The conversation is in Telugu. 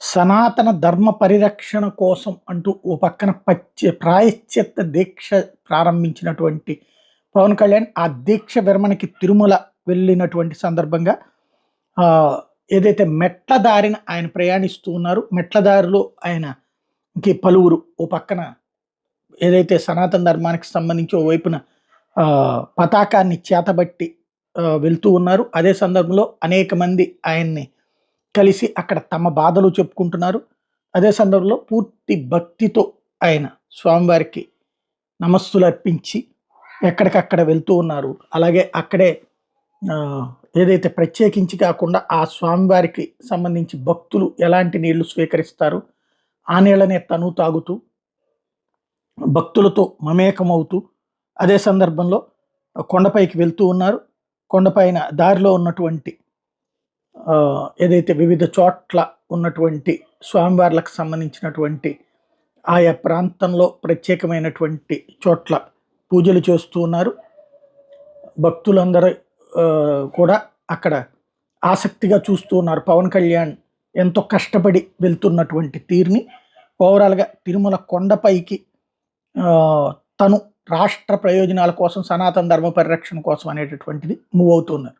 సనాతన ధర్మ పరిరక్షణ కోసం అంటూ ఓ పక్కన ప్రాయశ్చిత్త దీక్ష ప్రారంభించినటువంటి పవన్ కళ్యాణ్ ఆ దీక్ష విరమణకి తిరుమల వెళ్ళినటువంటి సందర్భంగా ఆ ఏదైతే మెట్ల దారిన ఆయన ప్రయాణిస్తూ ఉన్నారు, మెట్ల దారిలో ఆయనకి పలువురు ఓ పక్కన ఏదైతే సనాతన ధర్మానికి సంబంధించి ఓ వైపున పతాకాన్ని చేతబట్టి వెళ్తూ ఉన్నారు. అదే సందర్భంలో అనేక మంది ఆయన్ని కలిసి అక్కడ తమ బాధలు చెప్పుకుంటున్నారు. అదే సందర్భంలో పూర్తి భక్తితో ఆయన స్వామివారికి నమస్సులు అర్పించి ఎక్కడికక్కడ వెళ్తూ ఉన్నారు. అలాగే అక్కడే ఏదైతే ప్రత్యేకించి కాకుండా ఆ స్వామివారికి సంబంధించి భక్తులు ఎలాంటి నీళ్లు స్వీకరిస్తారు, ఆ నీళ్ళనే తను తాగుతూ భక్తులతో మమేకమవుతూ అదే సందర్భంలో కొండపైకి వెళ్తూ ఉన్నారు. కొండపైన దారిలో ఉన్నటువంటి ఏదైతే వివిధ చోట్ల ఉన్నటువంటి స్వామివార్లకు సంబంధించినటువంటి ఆయా ప్రాంతంలో ప్రత్యేకమైనటువంటి చోట్ల పూజలు చేస్తూ ఉన్నారు. భక్తులందరూ కూడా అక్కడ ఆసక్తిగా చూస్తూ ఉన్నారు పవన్ కళ్యాణ్ ఎంతో కష్టపడి వెళ్తున్నటువంటి తీరుని. ఓవరాల్గా తిరుమల కొండపైకి తను రాష్ట్ర ప్రయోజనాల కోసం, సనాతన ధర్మ పరిరక్షణ కోసం అనేటటువంటిది మూవ్ అవుతున్నారు.